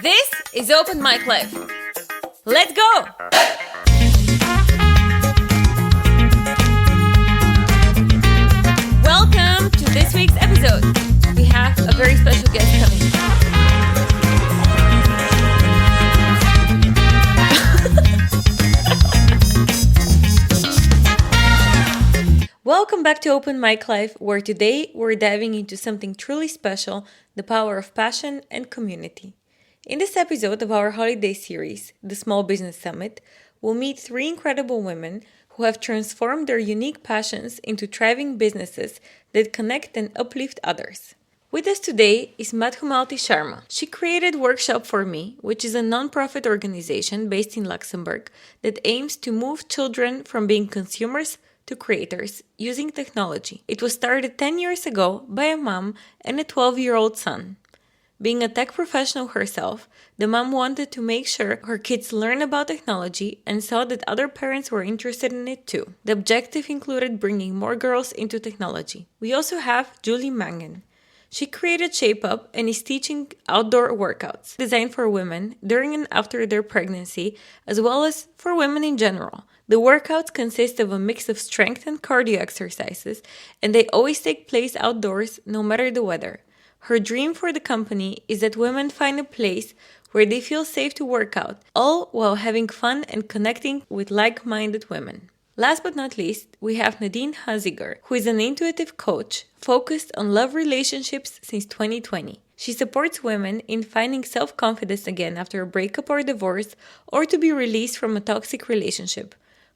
This is Open Mic Life. Let's go! Welcome to this week's episode. We have a very special guest coming. Welcome back to Open Mic Life, where today we're diving into something truly special, the power of passion and community. In this episode of our holiday series, the Small Business Summit, we'll meet three incredible women who have transformed their unique passions into thriving businesses that connect and uplift others. With us today is Madhumalti Sharma. She created Workshop for Me, which is a non-profit organization based in Luxembourg that aims to move children from being consumers to creators using technology. It was started 10 years ago by a mom and a 12-year-old son. Being a tech professional herself, the mom wanted to make sure her kids learn about technology and saw that other parents were interested in it too. The objective included bringing more girls into technology. We also have Julie Mangan. She created Shape Up and is teaching outdoor workouts designed for women during and after their pregnancy, as well as for women in general. The workouts consist of a mix of strength and cardio exercises, and they always take place outdoors, no matter the weather. Her dream for the company is that women find a place where they feel safe to work out, all while having fun and connecting with like-minded women. Last but not least, we have Nadine Haziger, who is an intuitive coach focused on love relationships since 2020. She supports women in finding self-confidence again after a breakup or divorce, or to be released from a toxic relationship.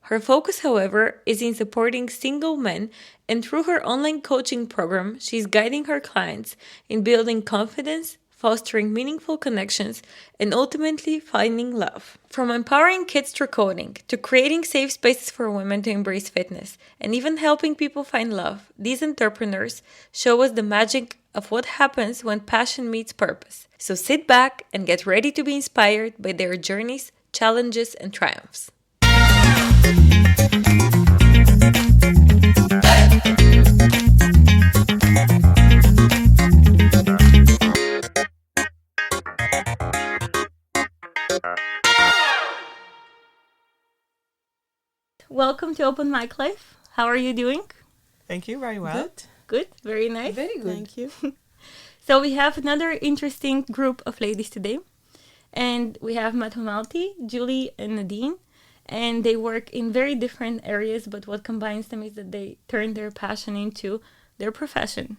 Her focus, however, is in supporting single men, and through her online coaching program, she's guiding her clients in building confidence, fostering meaningful connections, and ultimately finding love. From empowering kids through coding to creating safe spaces for women to embrace fitness, and even helping people find love, these entrepreneurs show us the magic of what happens when passion meets purpose. So sit back and get ready to be inspired by their journeys, challenges, and triumphs. Welcome to Open Mic Life. How are you doing? Thank you, very well. Good, very nice. Very good. Thank you. So we have another interesting group of ladies today. And we have Madhumalti, Julie, and Nadine. And they work in very different areas, but what combines them is that they turn their passion into their profession.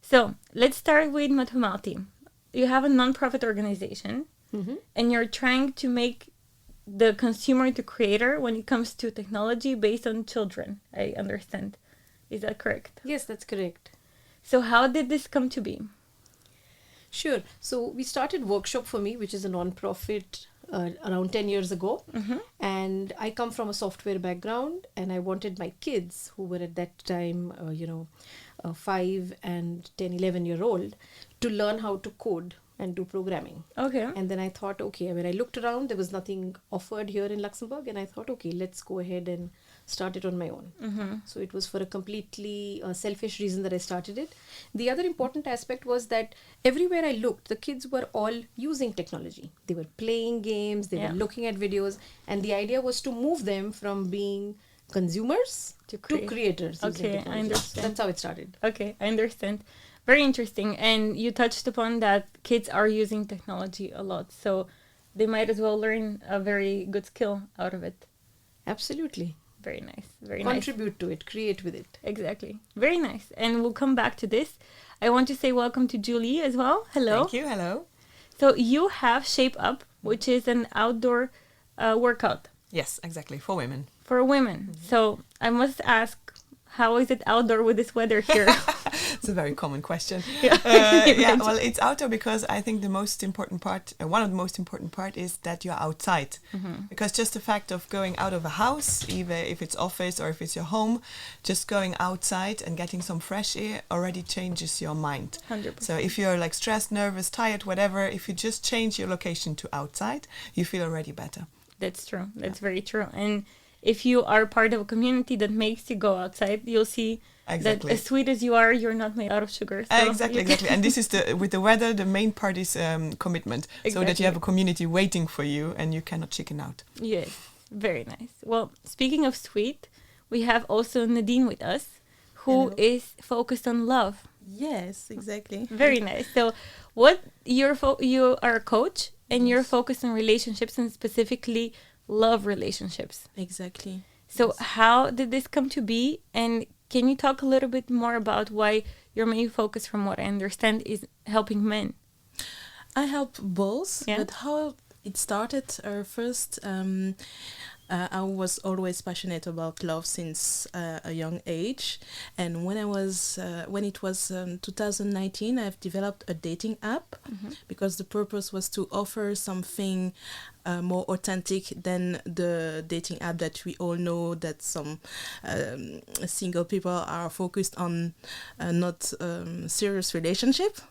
So let's start with Madhumalti. You have a non-profit organization, and you're trying to make the consumer to creator when it comes to technology based on children, I understand. Is that correct? Yes, that's correct. So how did this come to be? Sure. So we started Workshop for Me, which is a non-profit around 10 years ago. And I come from a software background, and I wanted my kids, who were at that time, 5 and 10, 11-year-old, to learn how to code and do programming. Okay. And then I thought, okay, when I looked around, there was nothing offered here in Luxembourg, and I thought, okay, let's go ahead and start it on my own. So it was for a completely selfish reason that I started it. The other important aspect was that everywhere I looked, the kids were all using technology. They were playing games, they were looking at videos, and the idea was to move them from being consumers to creators. Okay, I understand. That's how it started. Okay, I understand. Very interesting. And you touched upon that kids are using technology a lot, so they might as well learn a very good skill out of it. Absolutely. Very nice. Very Contribute to it, create with it. Exactly. Very nice. And we'll come back to this. I want to say welcome to Julie as well. Hello. Thank you. Hello. So you have Shape Up, which is an outdoor workout. Yes, exactly. For women. For women. So I must ask, how is it outdoor with this weather here? It's a very common question. Yeah. Well, it's outdoor because I think the most important part, one of the most important part is that you're outside. Because just the fact of going out of a house, either if it's office or if it's your home, just going outside and getting some fresh air already changes your mind. 100%. So if you're like stressed, nervous, tired, whatever, if you just change your location to outside, you feel already better. That's true. That's very true. And if you are part of a community that makes you go outside, you'll see Exactly. that as sweet as you are, you're not made out of sugar. So Exactly. And this is with the weather, the main part is commitment. So that you have a community waiting for you and you cannot chicken out. Yes, very nice. Well, speaking of sweet, we have also Nadine with us, who is focused on love. Yes, exactly. Very nice. So you are a coach and you're focused on relationships and specifically love relationships. Exactly. So how did this come to be? And can you talk a little bit more about why your main focus, from what I understand, is helping men? I help both, Yeah. but how it started first, I was always passionate about love since a young age, and when it was 2019, I've developed a dating app because the purpose was to offer something more authentic than the dating app that we all know that some single people are focused on, not serious relationship.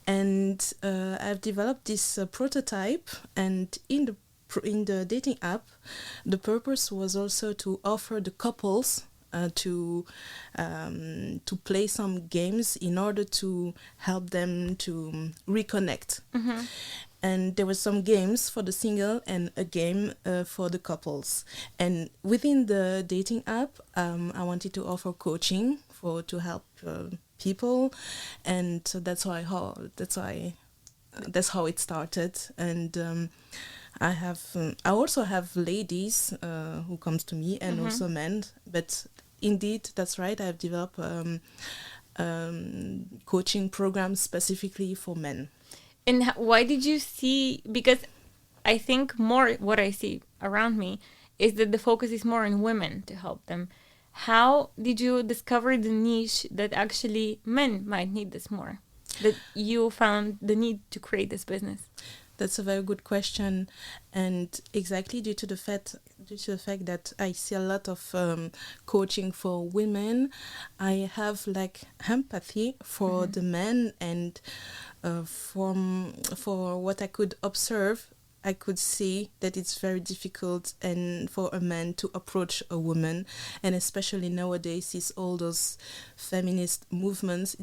And I've developed this prototype, and in the dating app, the purpose was also to offer the couples to play some games in order to help them to reconnect. And there were some games for the single and a game for the couples. And within the dating app, I wanted to offer coaching to help people, and so that's how it started. And I also have ladies who comes to me, and also men. But indeed, that's right. I've developed coaching programs specifically for men. And why did you see? Because I think more what I see around me is that the focus is more on women to help them. How did you discover the niche that actually men might need this more? That you found the need to create this business? That's a very good question, and exactly due to the fact that I see a lot of coaching for women, I have like empathy for the men, and for what I could observe, I could see that it's very difficult and for a man to approach a woman, and especially nowadays, it's all those feminist movements.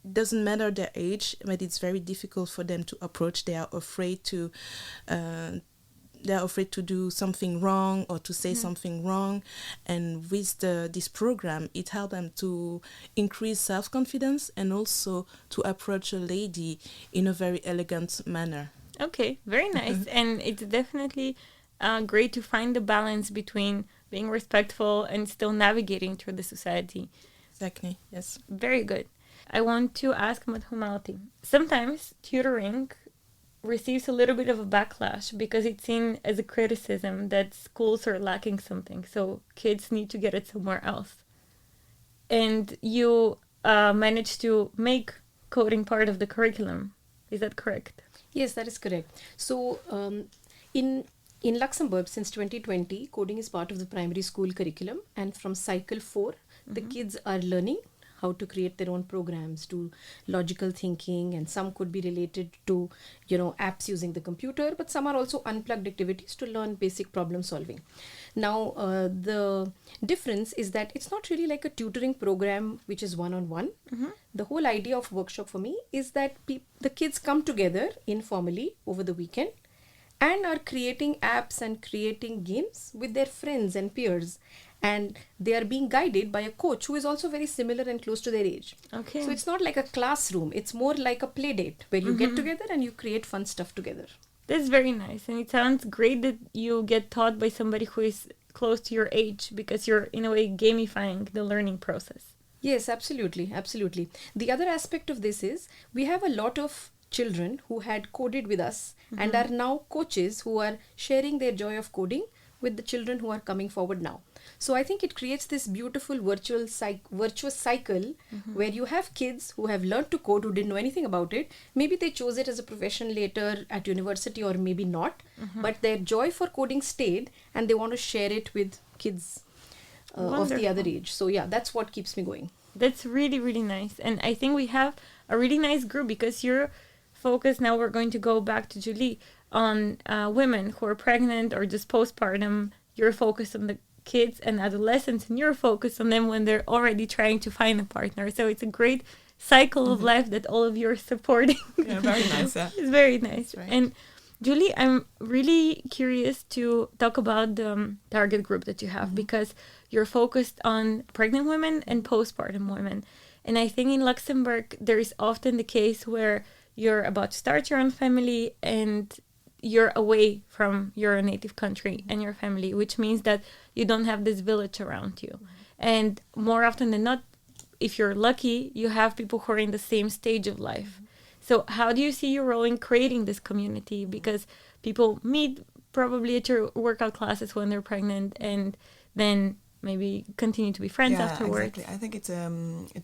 Doesn't matter their age, but it's very difficult for them to approach. They are afraid to do something wrong or to say something wrong. And with this program, it helped them to increase self-confidence and also to approach a lady in a very elegant manner. Okay, very nice. And it's definitely great to find the balance between being respectful and still navigating through the society. Exactly, yes. Very good. I want to ask Madhumalti. Sometimes tutoring receives a little bit of a backlash because it's seen as a criticism that schools are lacking something, so kids need to get it somewhere else. And you managed to make coding part of the curriculum. Is that correct? Yes, that is correct. So in Luxembourg, since 2020, coding is part of the primary school curriculum, and from cycle 4, the kids are learning how to create their own programs, do logical thinking, and some could be related to, apps using the computer, but some are also unplugged activities to learn basic problem solving. Now, the difference is that it's not really like a tutoring program which is one-on-one. The whole idea of workshop for me is that the kids come together informally over the weekend and are creating apps and creating games with their friends and peers. And they are being guided by a coach who is also very similar and close to their age. Okay. So it's not like a classroom. It's more like a play date where you get together and you create fun stuff together. That's very nice. And it sounds great that you get taught by somebody who is close to your age, because you're, in a way, gamifying the learning process. Yes, absolutely. Absolutely. The other aspect of this is we have a lot of children who had coded with us and are now coaches who are sharing their joy of coding with the children who are coming forward now. So I think it creates this beautiful virtuous cycle where you have kids who have learned to code, who didn't know anything about it. Maybe they chose it as a profession later at university, or maybe not. But their joy for coding stayed, and they want to share it with kids of the other age. So yeah, that's what keeps me going. That's really, really nice. And I think we have a really nice group, because you're focused, now we're going to go back to Julie, on women who are pregnant or just postpartum you're focused on the kids and adolescents, and you're focused on them when they're already trying to find a partner. So it's a great cycle of life that all of you are supporting. Yeah, very nice. It's very nice. Right. And Julie, I'm really curious to talk about the target group that you have, because you're focused on pregnant women and postpartum women. And I think in Luxembourg, there is often the case where you're about to start your own family and you're away from your native country and your family, which means that you don't have this village around you. And more often than not, if you're lucky, you have people who are in the same stage of life. So how do you see your role in creating this community? Because people meet probably at your workout classes when they're pregnant, and then maybe continue to be friends afterwards. Exactly. I think it's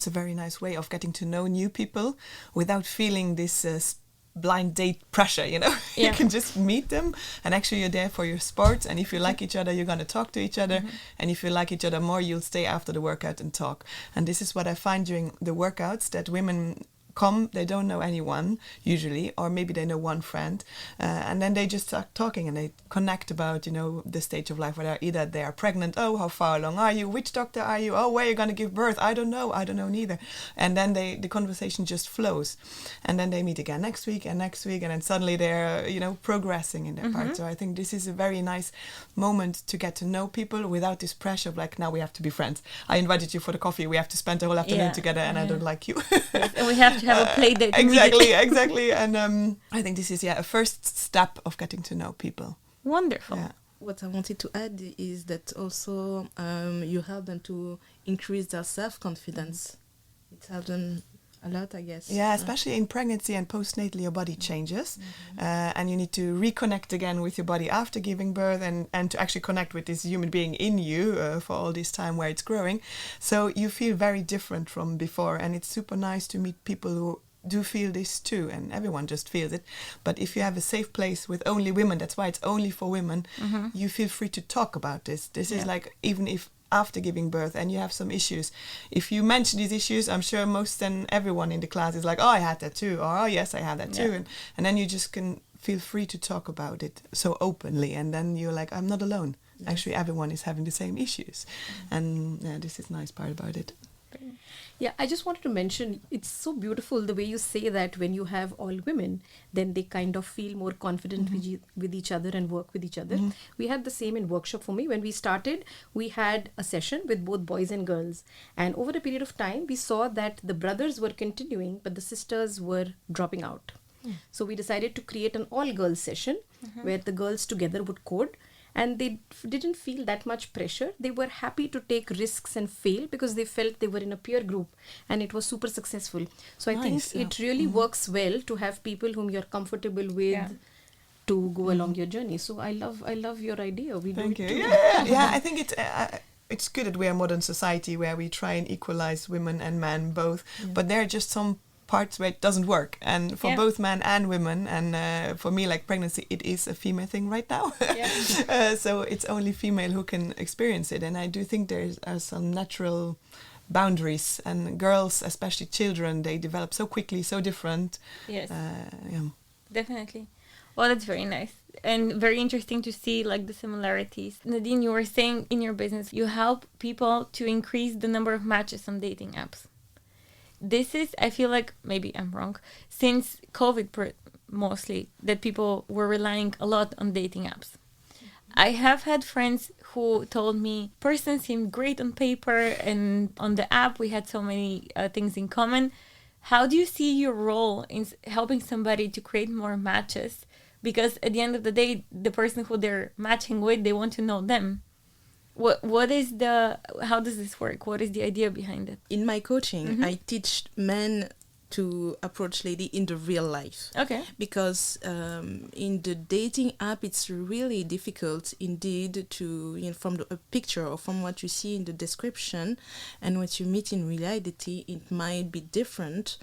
a very nice way of getting to know new people without feeling this blind date pressure, you know. Yeah. You can just meet them, and actually you're there for your sport, and if you like each other, you're going to talk to each other, and if you like each other more, you'll stay after the workout and talk. And this is what I find during the workouts, that women come, they don't know anyone usually, or maybe they know one friend, and then they just start talking and they connect about, you know, the stage of life where either they are pregnant, oh, how far along are you, which doctor are you, oh, where are you going to give birth, I don't know neither. And then the conversation just flows, and then they meet again next week, and then suddenly they're, you know, progressing in their part. So I think this is a very nice moment to get to know people without this pressure of like, now we have to be friends, I invited you for the coffee, we have to spend the whole afternoon together, and I don't like you. And we have to have a play date. Exactly. And I think this is a first step of getting to know people. Wonderful. Yeah. What I wanted to add is that also you help them to increase their self-confidence. It helps them a lot, I guess. Yeah, especially in pregnancy and postnatally, your body changes, and you need to reconnect again with your body after giving birth, and to actually connect with this human being in you for all this time where it's growing. So you feel very different from before, and it's super nice to meet people who do feel this too, and everyone just feels it. But if you have a safe place with only women, that's why it's only for women, you feel free to talk about this. This is like, even if after giving birth and you have some issues, if you mention these issues, I'm sure everyone in the class is like, oh, I had that too, or oh yes, I had that too, and then you just can feel free to talk about it so openly, and then you're like, I'm not alone. Actually, everyone is having the same issues, and this is nice part about it. Yeah, I just wanted to mention, it's so beautiful the way you say that when you have all women, then they kind of feel more confident with each other and work with each other. We had the same in workshop for me. When we started, we had a session with both boys and girls. And over a period of time, we saw that the brothers were continuing, but the sisters were dropping out. So we decided to create an all-girls session where the girls together would code. And they didn't feel that much pressure. They were happy to take risks and fail because they felt they were in a peer group, and it was super successful. So I think it really works well to have people whom you're comfortable with to go along your journey. So I love your idea. Thank do you. it too. Yeah, I think it's good that we're a modern society where we try and equalize women and men both, but there are just some parts where it doesn't work, and for both men and women, and for me, like pregnancy, it is a female thing right now. So it's only female who can experience it, and I do think there are some natural boundaries, and girls, especially children, they develop so quickly, so different. Yes. Definitely. Well, that's very nice and very interesting to see like the similarities. Nadine, you were saying in your business you help people to increase the number of matches on dating apps. This is, I feel like, maybe I'm wrong, since COVID mostly, that people were relying a lot on dating apps. I have had friends who told me person seemed great on paper, and on the app we had so many things in common. How do you see your role in helping somebody to create more matches? Because at the end of the day, the person who they're matching with, they want to know them. How does this work? What is the idea behind it? In my coaching, I teach men to approach lady in the real life. Okay. Because in the dating app, it's really difficult indeed to, from a picture or from what you see in the description and what you meet in reality, it might be different.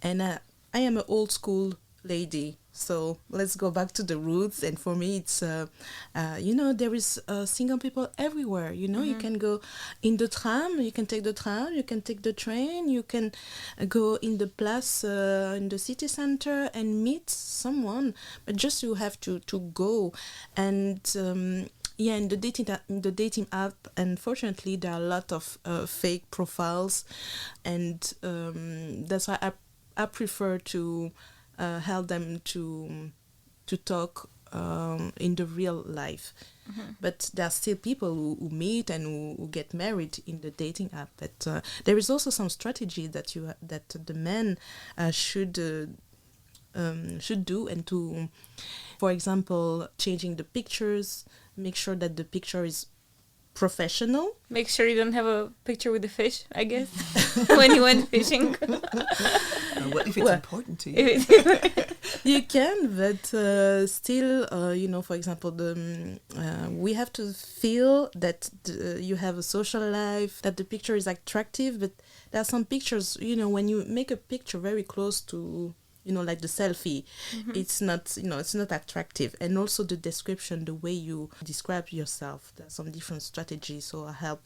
And I am an old school lady. So let's go back to the roots. And for me, it's, there is single people everywhere. You can go in the tram, you can take the tram, you can take the train, you can go in the place, in the city center and meet someone. But just you have to go. And Yeah, in the dating app, unfortunately, there are a lot of fake profiles, and that's why I prefer to help them to talk in the real life. But there are still people who meet and who get married in the dating app. But there is also some strategy that that the men should do, and to, for example, changing the pictures, make sure that the picture is professional. Make sure you don't have a picture with a fish, I guess, when you went fishing. Well, if it's important to you. You can, but still, for example, we have to feel that you have a social life, that the picture is attractive, but there are some pictures, when you make a picture very close to, like the selfie, it's not attractive. And also the description, the way you describe yourself, there's some different strategies. So I help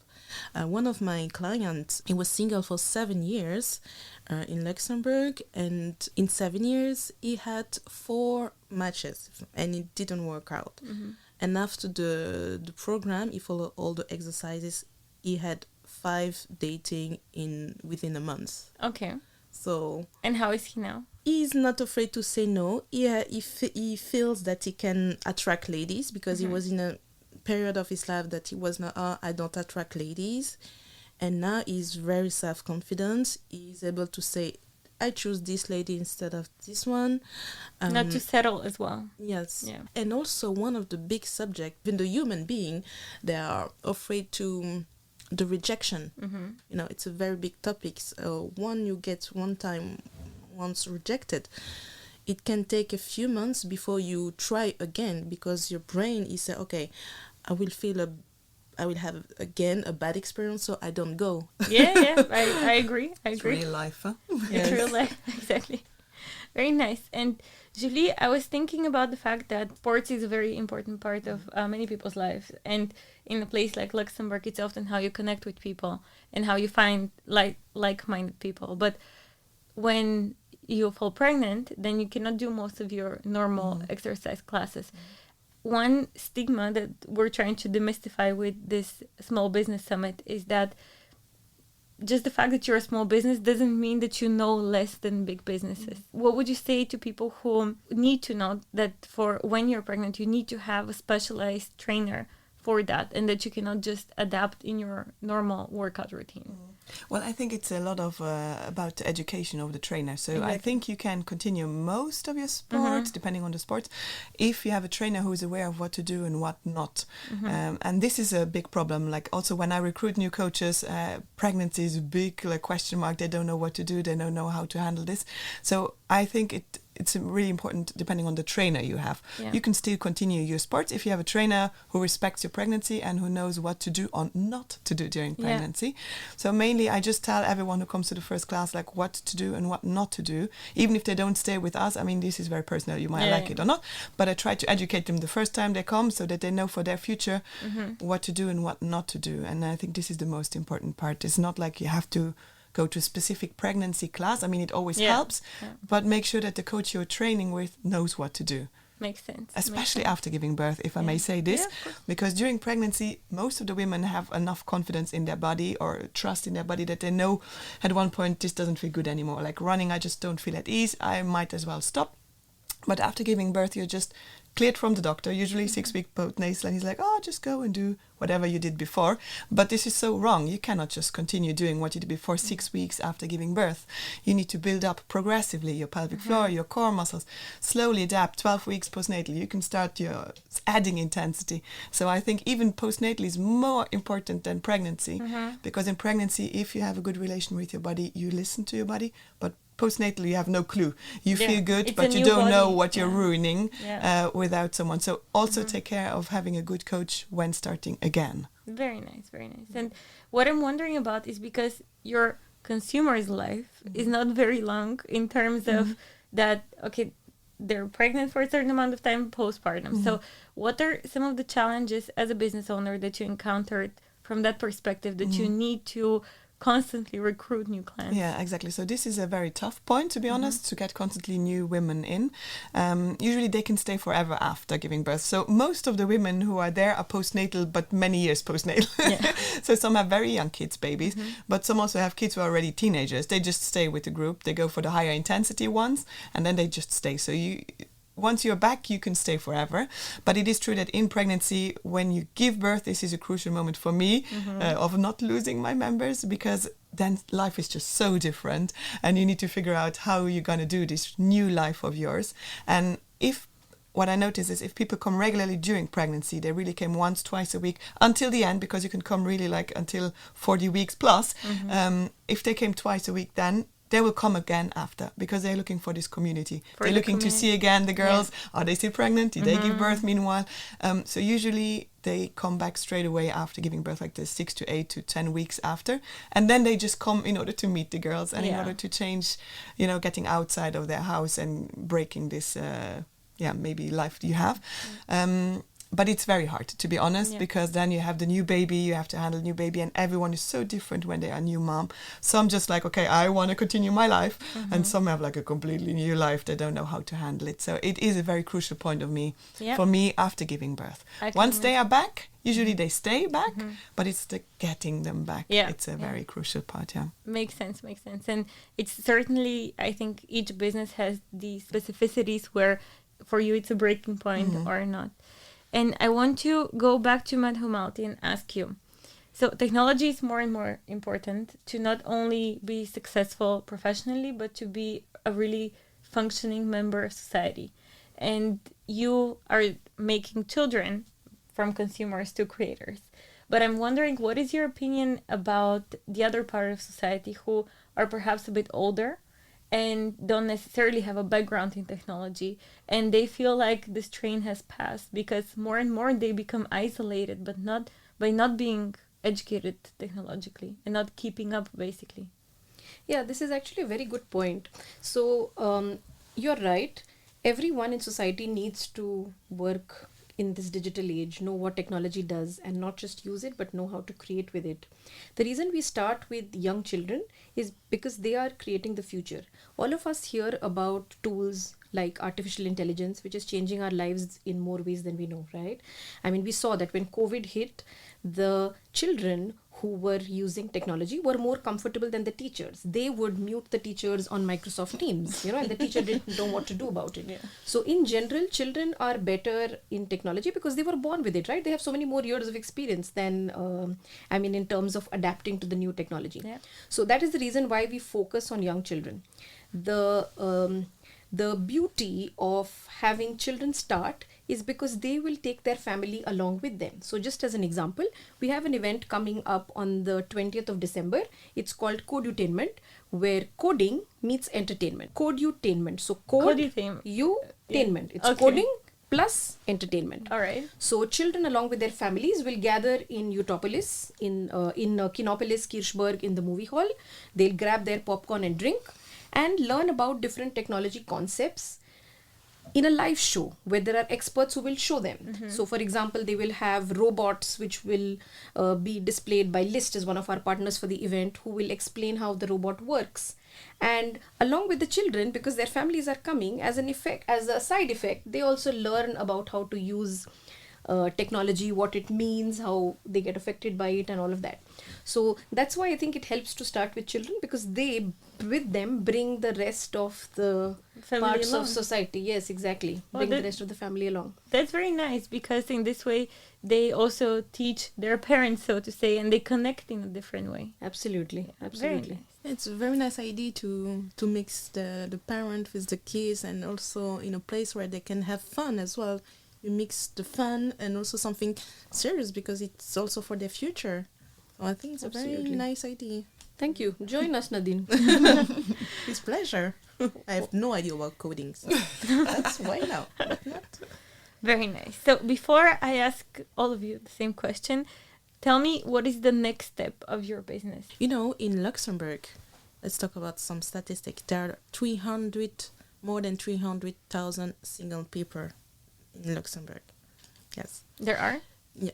one of my clients. He was single for 7 years in Luxembourg, and in 7 years he had 4 matches, and it didn't work out. And after the program, he followed all the exercises. He had 5 dating within a month. Okay. So. And how is he now? He's not afraid to say no. He feels that he can attract ladies, because he was in a period of his life that he was not, I don't attract ladies. And now he's very self-confident. He's able to say, I choose this lady instead of this one. Not to settle as well. Yes. Yeah. And also one of the big subjects, in the human being, they are afraid to the rejection. It's a very big topic. So you get once rejected, it can take a few months before you try again, because your brain is say, okay, I will have again a bad experience, so I don't go. Yeah, I agree. It's real life, huh? It's real life, exactly. Very nice. And Julie, I was thinking about the fact that sports is a very important part of many people's lives. And in a place like Luxembourg, it's often how you connect with people and how you find like-minded people. But when you fall pregnant, then you cannot do most of your normal exercise classes. One stigma that we're trying to demystify with this small business summit is that just the fact that you're a small business doesn't mean that you know less than big businesses. What would you say to people who need to know that for when you're pregnant, you need to have a specialized trainer for that, and that you cannot just adapt in your normal workout routine? Well, I think it's a lot of about the education of the trainer. So Exactly. I think you can continue most of your sports, depending on the sports, if you have a trainer who is aware of what to do and what not. And this is a big problem. Like also when I recruit new coaches, pregnancy is a big question mark. They don't know what to do. They don't know how to handle this. So I think it's really important, depending on the trainer you have. Yeah. You can still continue your sports if you have a trainer who respects your pregnancy and who knows what to do or not to do during pregnancy. So mainly I just tell everyone who comes to the first class like what to do and what not to do, even if they don't stay with us. I mean, this is very personal. You might like it or not, but I try to educate them the first time they come so that they know for their future what to do and what not to do. And I think this is the most important part. It's not like you have to go to a specific pregnancy class. I mean, it always helps, but make sure that the coach you're training with knows what to do. Makes sense. Especially after giving birth, if I may say this, because during pregnancy, most of the women have enough confidence in their body or trust in their body that they know at one point this doesn't feel good anymore. Like running, I just don't feel at ease. I might as well stop. But after giving birth, you're just cleared from the doctor, usually 6 weeks postnatal, and he's like, just go and do whatever you did before. But this is so wrong. You cannot just continue doing what you did before 6 weeks after giving birth. You need to build up progressively your pelvic floor, your core muscles, slowly adapt. 12 weeks postnatal, you can start your adding intensity. So I think even postnatal is more important than pregnancy, because in pregnancy, if you have a good relation with your body, you listen to your body, but postnatal, you have no clue. You feel good, but you don't know what you're ruining without someone. So also take care of having a good coach when starting again. Very nice, very nice. And what I'm wondering about is because your consumer's life is not very long in terms of that, okay, they're pregnant for a certain amount of time postpartum. So what are some of the challenges as a business owner that you encountered from that perspective that you need to constantly recruit new clients. Yeah, exactly. So this is a very tough point, to be honest, to get constantly new women in. Usually they can stay forever after giving birth. So most of the women who are there are postnatal, but many years postnatal. Yeah. So some have very young kids, babies, but some also have kids who are already teenagers. They just stay with the group. They go for the higher intensity ones, and then they just stay. So once you're back, you can stay forever. But it is true that in pregnancy, when you give birth, this is a crucial moment for me of not losing my members, because then life is just so different and you need to figure out how you're going to do this new life of yours. And what I notice is if people come regularly during pregnancy, they really came once, twice a week until the end, because you can come really like until 40 weeks plus. If they came twice a week, then they will come again after, because they're looking for this community. They're looking to see again the girls. Yeah. Are they still pregnant? Did they give birth meanwhile? So usually they come back straight away after giving birth, like the 6 to 8 to 10 weeks after. And then they just come in order to meet the girls and in order to change, getting outside of their house and breaking this, maybe life you have. But it's very hard, to be honest, because then you have the new baby, you have to handle new baby, and everyone is so different when they are new mom. Some just like, okay, I want to continue my life, and some have like a completely new life. They don't know how to handle it. So it is a very crucial point for me after giving birth. Once they are back, usually they stay back, but it's the getting them back. Yeah. It's a very crucial part, Makes sense. And it's certainly, I think each business has these specificities where for you it's a breaking point or not. And I want to go back to Madhumalti and ask you. So technology is more and more important to not only be successful professionally, but to be a really functioning member of society. And you are making children from consumers to creators. But I'm wondering, what is your opinion about the other part of society who are perhaps a bit older and don't necessarily have a background in technology, and they feel like this train has passed because more and more they become isolated, but not by not being educated technologically and not keeping up, basically? Yeah, this is actually a very good point. So you're right. Everyone in society needs to work in this digital age, know what technology does, and not just use it, but know how to create with it. The reason we start with young children is because they are creating the future. All of us hear about tools like artificial intelligence, which is changing our lives in more ways than we know, right? I mean, we saw that when COVID hit, the children who were using technology were more comfortable than the teachers. They would mute the teachers on Microsoft Teams, and the teacher didn't know what to do about it. Yeah. So in general, children are better in technology because they were born with it, right? They have so many more years of experience than, in terms of adapting to the new technology. Yeah. So that is the reason why we focus on young children. The beauty of having children start is because they will take their family along with them. So just as an example, we have an event coming up on the 20th of December. It's called Codutainment, where coding meets entertainment. Codutainment. So codutainment. It's coding plus entertainment. All right. So children along with their families will gather in Utopolis, in Kinopolis, Kirchberg, in the movie hall. They'll grab their popcorn and drink and learn about different technology concepts in a live show where there are experts who will show them. So for example, they will have robots which will be displayed by List, as one of our partners for the event, who will explain how the robot works. And along with the children, because their families are coming, as a side effect, they also learn about how to use technology, what it means, how they get affected by it, and all of that. So that's why I think it helps to start with children, because they, with them, bring the rest of the family parts along. Of society. Yes, exactly. Bring the rest of the family along. That's very nice, because in this way they also teach their parents, so to say, and they connect in a different way. Absolutely. Very nice. It's a very nice idea to mix the parent with the kids, and also in a place where they can have fun as well. You mix the fun and also something serious, because it's also for their future. I think it's a very nice idea. Thank you. Join us, Nadine. It's pleasure. I have no idea about coding, so that's why now. But not. Very nice. So before I ask all of you the same question, tell me, what is the next step of your business? In Luxembourg, let's talk about some statistics. There are more than 300,000 single people in Luxembourg. Yes. There are? Yeah.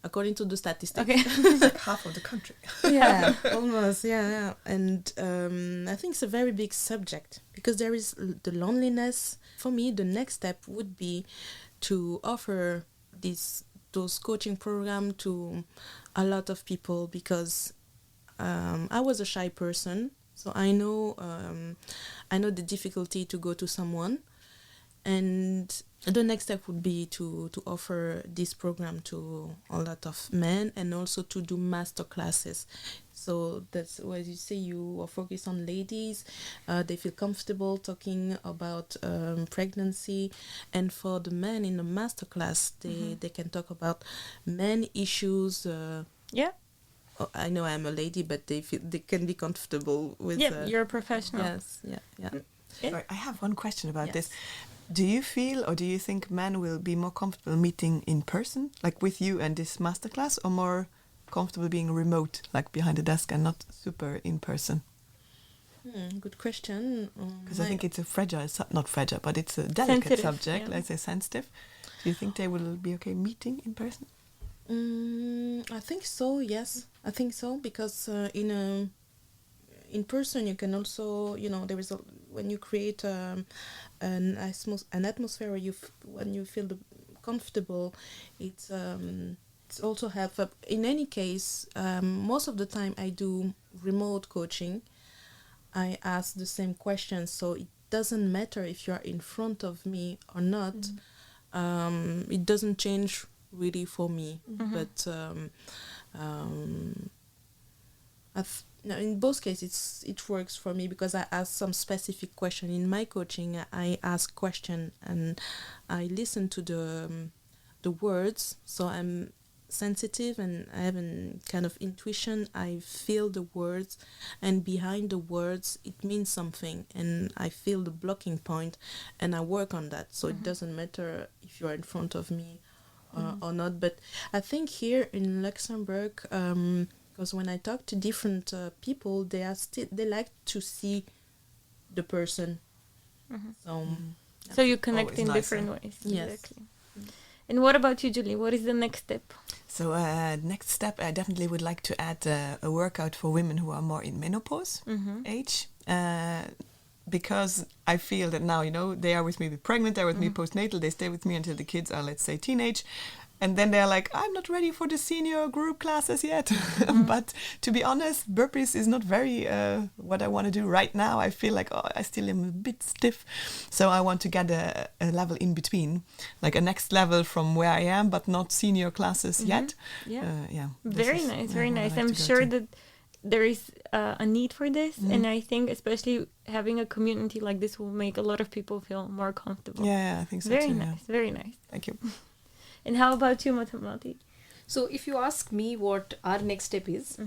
according to the statistics. Okay. It's like half of the country. Yeah, almost. Yeah. And I think it's a very big subject because there is the loneliness. For me, the next step would be to offer those coaching program to a lot of people because I was a shy person, so I know the difficulty to go to someone, and the next step would be to offer this program to a lot of men and also to do master classes. So that's why you say you are focused on ladies. They feel comfortable talking about pregnancy, and for the men in the master class, they can talk about men issues. Yeah. I know I'm a lady, but they can be comfortable with. Yeah, you're a professional. Yes. Yeah. Yeah. Sorry, I have one question about Yes. this. Do you feel or do you think men will be more comfortable meeting in person, like with you and this masterclass, or more comfortable being remote, like behind a desk and not super in person? Good question. Because I think it's a not fragile, but it's a delicate Sensitive, subject, yeah. let's say sensitive. Do you think they will be okay meeting in person? I think so. Yes, I think so because in person you can also there is when you create an atmosphere where when you feel comfortable, it's also helpful. In any case, most of the time I do remote coaching. I ask the same questions, so it doesn't matter if you are in front of me or not. It doesn't change really for me, but in both cases it works for me because I ask some specific question. In my coaching I ask question and I listen to the words, so I'm sensitive and I have a kind of intuition. I feel the words, and behind the words it means something, and I feel the blocking point and I work on that. So it doesn't matter if you are in front of me or not. But I think here in Luxembourg, because when I talk to different people, they like to see the person. So you connect Always in nicer. different ways. Yes. Exactly. And what about you, Julie? What is the next step? So next step, I definitely would like to add a workout for women who are more in menopause age. Because I feel that now, they are with me pregnant, they're with me postnatal, they stay with me until the kids are, let's say, teenage. And then they're like, I'm not ready for the senior group classes yet. But to be honest, burpees is not very what I want to do right now. I feel like I still am a bit stiff. So I want to get a level in between, like a next level from where I am, but not senior classes yet. Yeah. This Very is, nice, yeah, very what I nice. like I'm to go sure to. that there is a need for this. And I think especially having a community like this will make a lot of people feel more comfortable. Yeah, I think so Very too. nice, very nice. Thank you. And how about you, Madhumalti? So if you ask me what our next step is,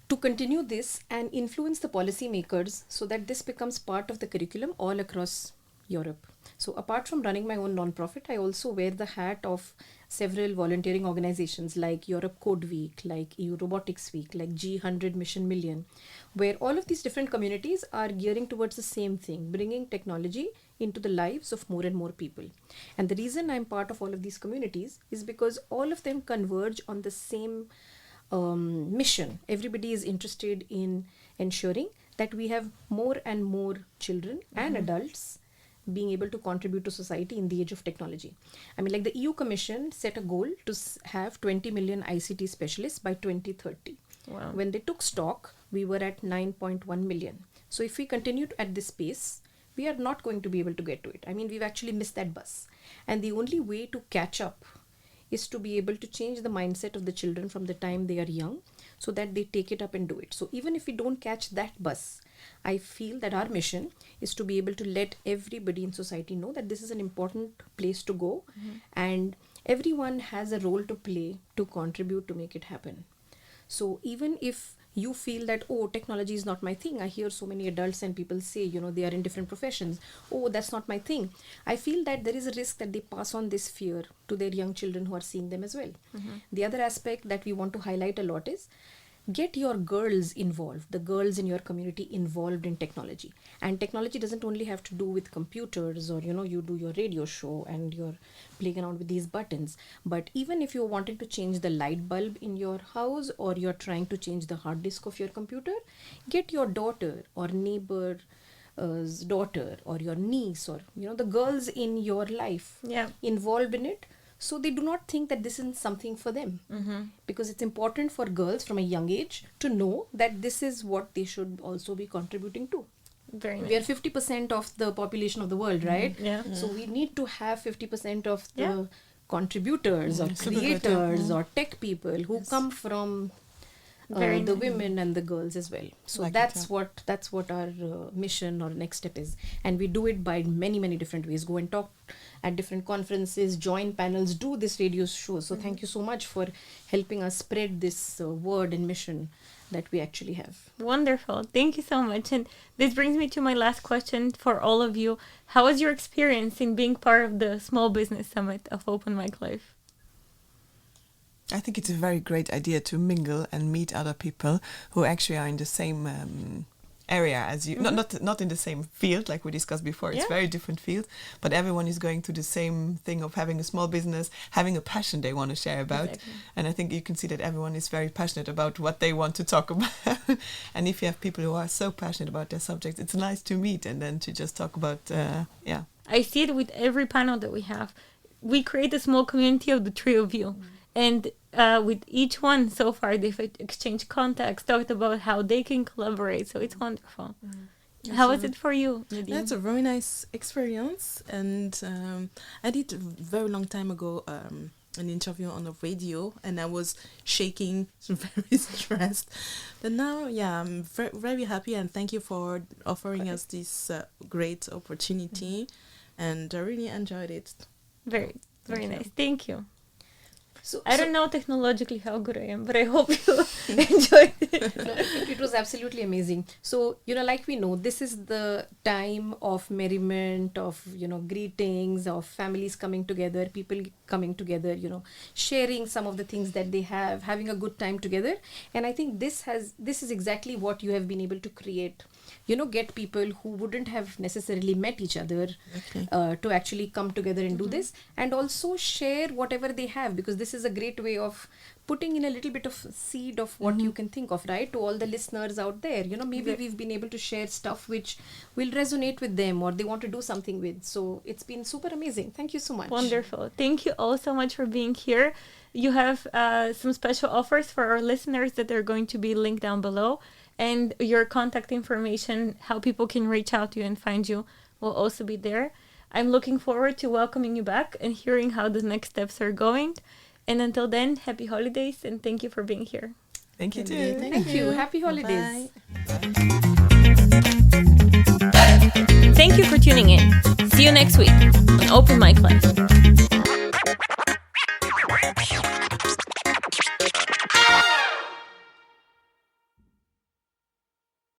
to continue this and influence the policymakers so that this becomes part of the curriculum all across Europe. So apart from running my own non-profit, I also wear the hat of several volunteering organizations like Europe Code Week, like EU Robotics Week, like G100 Mission Million, where all of these different communities are gearing towards the same thing, bringing technology into the lives of more and more people. And the reason I'm part of all of these communities is because all of them converge on the same mission. Everybody is interested in ensuring that we have more and more children and adults being able to contribute to society in the age of technology. I mean, like the EU Commission set a goal to have 20 million ICT specialists by 2030. Wow. When they took stock, we were at 9.1 million. So if we continue at this pace, we are not going to be able to get to it. I mean, we've actually missed that bus. And the only way to catch up is to be able to change the mindset of the children from the time they are young so that they take it up and do it. So even if we don't catch that bus, I feel that our mission is to be able to let everybody in society know that this is an important place to go and everyone has a role to play to contribute to make it happen. So even if you feel that, oh, technology is not my thing. I hear so many adults and people say, they are in different professions. Oh, that's not my thing. I feel that there is a risk that they pass on this fear to their young children who are seeing them as well. The other aspect that we want to highlight a lot is get your girls involved, the girls in your community involved in technology. And technology doesn't only have to do with computers or, you do your radio show and you're playing around with these buttons. But even if you're wanting to change the light bulb in your house, or you're trying to change the hard disk of your computer, get your daughter or neighbor's daughter or your niece or, the girls in your life involved in it. So they do not think that this is something for them. Because it's important for girls from a young age to know that this is what they should also be contributing to. Very nice. We are 50% of the population of the world, right? Yeah. So we need to have 50% of the contributors or Super good, creators or tech people who come from Very the nice. women and the girls as well. So Like it, that's what our mission or next step is. And we do it by many different ways. Go and talk at different conferences, join panels, do this radio show. So thank you so much for helping us spread this word and mission that we actually have. Wonderful. Thank you so much. And this brings me to my last question for all of you. How was your experience in being part of the Small Business Summit of Open Mic Life? I think it's a very great idea to mingle and meet other people who actually are in the same area as you. Not in the same field like we discussed before. It's very different field, but everyone is going through the same thing of having a small business, having a passion they want to share about. Exactly. And I think you can see that everyone is very passionate about what they want to talk about. And if you have people who are so passionate about their subjects, it's nice to meet and then to just talk about, I see it with every panel that we have. We create a small community of the three of you. And with each one so far, they've exchanged contacts, talked about how they can collaborate. So it's wonderful. How was it for you, Nadine? That's a very nice experience, and I did a very long time ago an interview on the radio, and I was shaking, very stressed. But now, I'm very happy, and thank you for offering us this great opportunity, and I really enjoyed it. Very nice. Thank you. So I don't know technologically how good I am, but I hope you enjoyed it. No, it was absolutely amazing. So, like we know, this is the time of merriment, of, greetings, of families coming together, people coming together, sharing some of the things that they have, having a good time together. And I think this is exactly what you have been able to create. Get people who wouldn't have necessarily met each other to actually come together and do this, and also share whatever they have, because this is a great way of putting in a little bit of seed of what you can think of, right? To all the listeners out there, maybe we've been able to share stuff which will resonate with them or they want to do something with. So it's been super amazing. Thank you so much. Wonderful. Thank you all so much for being here. You have some special offers for our listeners that are going to be linked down below. And your contact information, how people can reach out to you and find you, will also be there. I'm looking forward to welcoming you back and hearing how the next steps are going. And until then, happy holidays and thank you for being here. thank you too. Thank you. Happy holidays. Bye. Thank you for tuning in. See you next week on Open Mic Life.